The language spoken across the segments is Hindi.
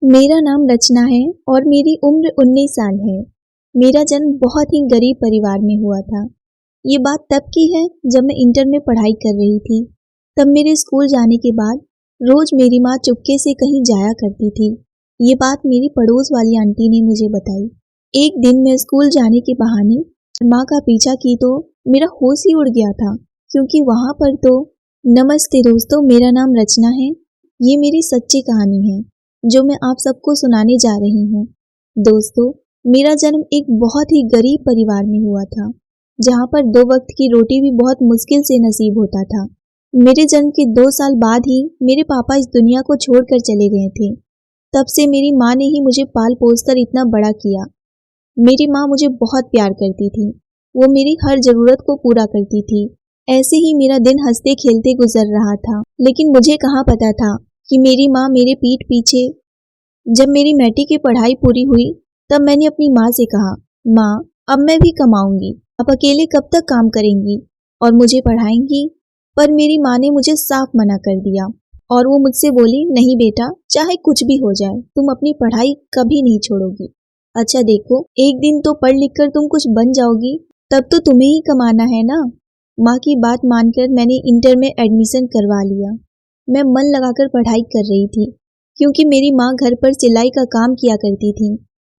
मेरा नाम रचना है और मेरी उम्र 19 साल है। मेरा जन्म बहुत ही गरीब परिवार में हुआ था। ये बात तब की है जब मैं इंटर में पढ़ाई कर रही थी। तब मेरे स्कूल जाने के बाद रोज मेरी माँ चुपके से कहीं जाया करती थी। ये बात मेरी पड़ोस वाली आंटी ने मुझे बताई। एक दिन मैं स्कूल जाने के बहाने माँ का पीछा की तो मेरा होश ही उड़ गया था, क्योंकि वहां पर तो नमस्ते दोस्तों, मेरा नाम रचना है। ये मेरी सच्ची कहानी है जो मैं आप सबको सुनाने जा रही हूँ। दोस्तों, मेरा जन्म एक बहुत ही गरीब परिवार में हुआ था, जहाँ पर 2 वक्त की रोटी भी बहुत मुश्किल से नसीब होता था। मेरे जन्म के 2 साल बाद ही मेरे पापा इस दुनिया को छोड़कर चले गए थे। तब से मेरी माँ ने ही मुझे पाल पोस कर इतना बड़ा किया। मेरी माँ मुझे बहुत प्यार करती थी। वो मेरी हर जरूरत को पूरा करती थी। ऐसे ही मेरा दिन हंसते खेलते गुजर रहा था, लेकिन मुझे कहाँ पता था कि मेरी माँ मेरे पीठ पीछे। जब मेरी मैट्रिक की पढ़ाई पूरी हुई तब मैंने अपनी माँ से कहा, माँ अब मैं भी कमाऊंगी, आप अकेले कब तक काम करेंगी और मुझे पढ़ाएंगी। पर मेरी माँ ने मुझे साफ मना कर दिया और वो मुझसे बोली, नहीं बेटा, चाहे कुछ भी हो जाए तुम अपनी पढ़ाई कभी नहीं छोड़ोगी। अच्छा देखो, एक दिन तो पढ़ लिख कर तुम कुछ बन जाओगी, तब तो तुम्हें ही कमाना है ना। माँ की बात मानकर मैंने इंटर में एडमिशन करवा लिया। मैं मन लगाकर पढ़ाई कर रही थी, क्योंकि मेरी माँ घर पर सिलाई का काम किया करती थी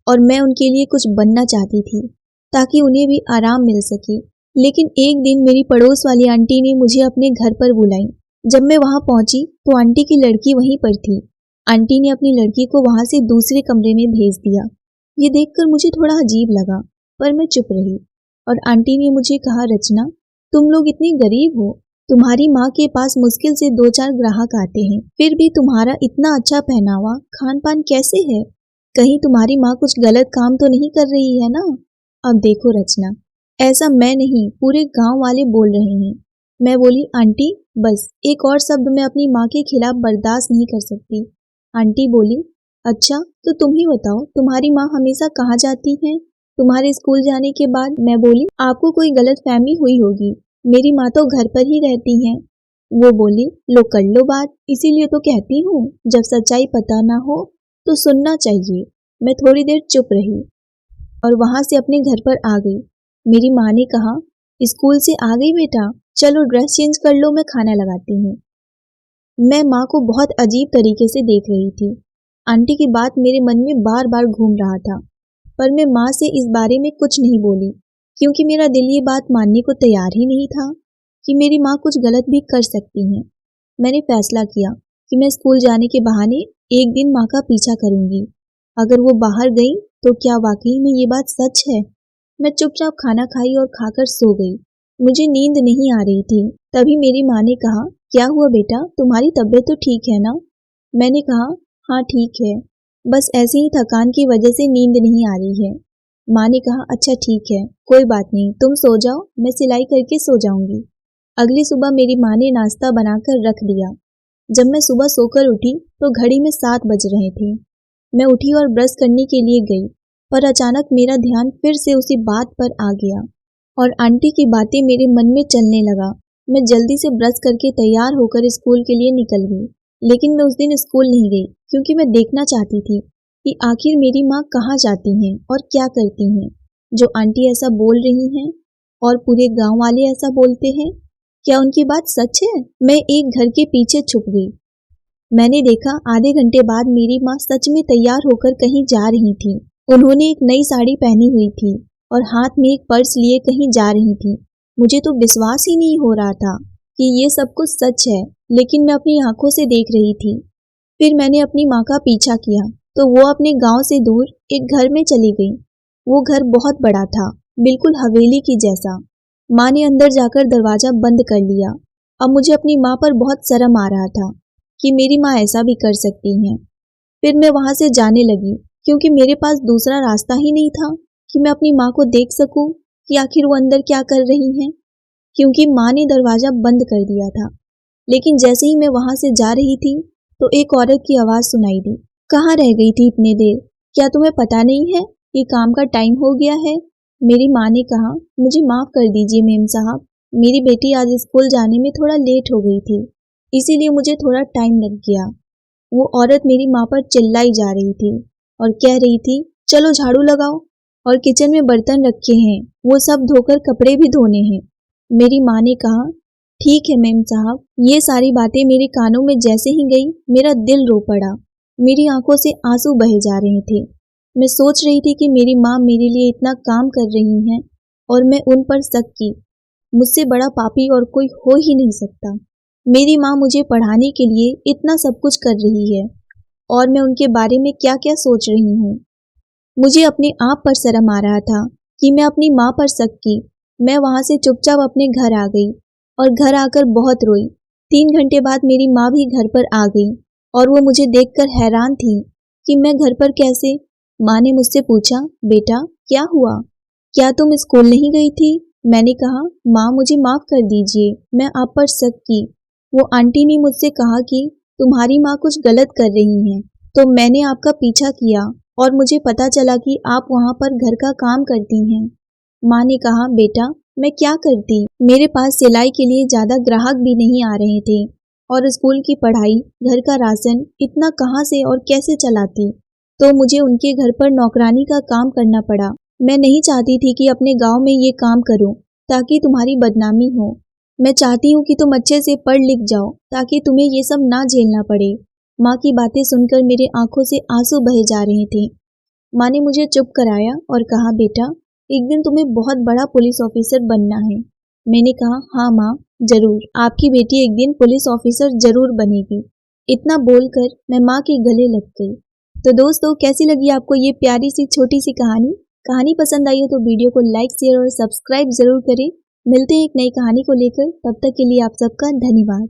और मैं उनके लिए कुछ बनना चाहती थी ताकि उन्हें भी आराम मिल सके। लेकिन एक दिन मेरी पड़ोस वाली आंटी ने मुझे अपने घर पर बुलाई। जब मैं वहां पहुंची तो आंटी की लड़की वहीं पर थी। आंटी ने अपनी लड़की को वहां से दूसरे कमरे में भेज दिया। ये देखकर मुझे थोड़ा अजीब लगा, पर मैं चुप रही और आंटी ने मुझे कहा, रचना, तुम लोग इतनी गरीब हो, तुम्हारी माँ के पास मुश्किल से 2-4 ग्राहक आते हैं, फिर भी तुम्हारा इतना अच्छा पहनावा खान पान कैसे है? कहीं तुम्हारी माँ कुछ गलत काम तो नहीं कर रही है ना? अब देखो रचना, ऐसा मैं नहीं, पूरे गांव वाले बोल रहे हैं। मैं बोली, आंटी बस एक और शब्द मैं अपनी माँ के खिलाफ बर्दाश्त नहीं कर सकती। आंटी बोली, अच्छा तो तुम ही बताओ, तुम्हारी माँ हमेशा कहाँ जाती है तुम्हारे स्कूल जाने के बाद? मैं बोली, आपको कोई गलत फहमी हुई होगी, मेरी माँ तो घर पर ही रहती हैं। वो बोली, लो कर लो बात, इसीलिए तो कहती हूँ जब सच्चाई पता ना हो तो सुनना चाहिए। मैं थोड़ी देर चुप रही और वहां से अपने घर पर आ गई। मेरी माँ ने कहा, स्कूल से आ गई बेटा, चलो ड्रेस चेंज कर लो, मैं खाना लगाती हूँ। मैं माँ को बहुत अजीब तरीके से देख रही थी। आंटी की बात मेरे मन में बार बार घूम रहा था, पर मैं माँ से इस बारे में कुछ नहीं बोली, क्योंकि मेरा दिल ये बात मानने को तैयार ही नहीं था कि मेरी माँ कुछ गलत भी कर सकती हैं। मैंने फैसला किया कि मैं स्कूल जाने के बहाने एक दिन माँ का पीछा करूंगी। अगर वो बाहर गई तो क्या वाकई में ये बात सच है? मैं चुपचाप खाना खाई और खाकर सो गई। मुझे नींद नहीं आ रही थी। तभी मेरी माँ ने कहा, क्या हुआ बेटा, तुम्हारी तबीयत तो ठीक है ना? मैंने कहा, हाँ ठीक है, बस ऐसे ही थकान की वजह से नींद नहीं आ रही है। माँ ने कहा, अच्छा ठीक है, कोई बात नहीं, तुम सो जाओ, मैं सिलाई करके सो जाऊंगी। अगली सुबह मेरी माँ ने नाश्ता बनाकर रख दिया। जब मैं सुबह सोकर उठी तो घड़ी में 7 बज रहे थे। मैं उठी और ब्रश करने के लिए गई, पर अचानक मेरा ध्यान फिर से उसी बात पर आ गया और आंटी की बातें मेरे मन में चलने लगा। मैं जल्दी से ब्रश करके तैयार होकर स्कूल के लिए निकल गई। लेकिन मैं उस दिन स्कूल नहीं गई, क्योंकि मैं देखना चाहती थी कि आखिर मेरी माँ कहाँ जाती हैं और क्या करती हैं, जो आंटी ऐसा बोल रही हैं और पूरे गांव वाले ऐसा बोलते हैं। क्या उनकी बात सच है? मैं एक घर के पीछे छुप गई। मैंने देखा आधे घंटे बाद मेरी माँ सच में तैयार होकर कहीं जा रही थी। उन्होंने एक नई साड़ी पहनी हुई थी और हाथ में एक पर्स लिए कहीं जा रही थी। मुझे तो विश्वास ही नहीं हो रहा था कि ये सब कुछ सच है, लेकिन मैं अपनी आंखों से देख रही थी। फिर मैंने अपनी माँ का पीछा किया तो वो अपने गांव से दूर एक घर में चली गई। वो घर बहुत बड़ा था, बिल्कुल हवेली की जैसा। माँ ने अंदर जाकर दरवाजा बंद कर लिया। अब मुझे अपनी माँ पर बहुत शर्म आ रहा था कि मेरी माँ ऐसा भी कर सकती हैं। फिर मैं वहां से जाने लगी, क्योंकि मेरे पास दूसरा रास्ता ही नहीं था कि मैं अपनी माँ को देख सकूं कि आखिर वो अंदर क्या कर रही हैं, क्योंकि माँ ने दरवाजा बंद कर दिया था। लेकिन जैसे ही मैं वहां से जा रही थी तो एक औरत की आवाज सुनाई दी, कहाँ रह गई थी इतने देर? क्या तुम्हें पता नहीं है कि काम का टाइम हो गया है? मेरी माँ ने कहा, मुझे माफ कर दीजिए मेम साहब, मेरी बेटी आज स्कूल जाने में थोड़ा लेट हो गई थी, इसीलिए मुझे थोड़ा टाइम लग गया। वो औरत मेरी माँ पर चिल्लाई जा रही थी और कह रही थी, चलो झाड़ू लगाओ और किचन में बर्तन रखे हैं, वो सब धोकर कपड़े भी धोने हैं। मेरी माँ ने कहा, ठीक है मेम साहब। ये सारी बातें मेरे कानों में जैसे ही गई, मेरा दिल रो पड़ा। मेरी आंखों से आंसू बहे जा रहे थे। मैं सोच रही थी कि मेरी माँ मेरे लिए इतना काम कर रही हैं और मैं उन पर शक की। मुझसे बड़ा पापी और कोई हो ही नहीं सकता। मेरी माँ मुझे पढ़ाने के लिए इतना सब कुछ कर रही है और मैं उनके बारे में क्या क्या सोच रही हूँ। मुझे अपने आप पर शर्म आ रहा था कि मैं अपनी माँ पर शक की। मैं वहाँ से चुपचाप अपने घर आ गई और घर आकर बहुत रोई। 3 घंटे बाद मेरी माँ भी घर पर आ गई और वो मुझे देखकर हैरान थी कि मैं घर पर कैसे। माँ ने मुझसे पूछा, बेटा क्या हुआ, क्या तुम स्कूल नहीं गई थी? मैंने कहा, माँ मुझे माफ कर दीजिए, मैं आप पर शक की। वो आंटी ने मुझसे कहा कि तुम्हारी माँ कुछ गलत कर रही हैं, तो मैंने आपका पीछा किया और मुझे पता चला कि आप वहाँ पर घर का काम करती हैं। माँ ने कहा, बेटा मैं क्या करती, मेरे पास सिलाई के लिए ज़्यादा ग्राहक भी नहीं आ रहे थे और स्कूल की पढ़ाई, घर का राशन इतना कहाँ से और कैसे चलाती, तो मुझे उनके घर पर नौकरानी का काम करना पड़ा। मैं नहीं चाहती थी कि अपने गांव में ये काम करूं ताकि तुम्हारी बदनामी हो। मैं चाहती हूँ कि तुम अच्छे से पढ़ लिख जाओ ताकि तुम्हें ये सब ना झेलना पड़े। माँ की बातें सुनकर मेरे आंखों से आंसू बहे जा रहे थे। माँ ने मुझे चुप कराया और कहा, बेटा एक दिन तुम्हें बहुत बड़ा पुलिस ऑफिसर बनना है। मैंने कहा, हाँ माँ जरूर, आपकी बेटी एक दिन पुलिस ऑफिसर जरूर बनेगी। इतना बोलकर मैं माँ के गले लग गई। तो दोस्तों, कैसी लगी आपको ये प्यारी सी छोटी सी कहानी? कहानी पसंद आई हो तो वीडियो को लाइक, शेयर और सब्सक्राइब जरूर करें। मिलते हैं एक नई कहानी को लेकर, तब तक के लिए आप सबका धन्यवाद।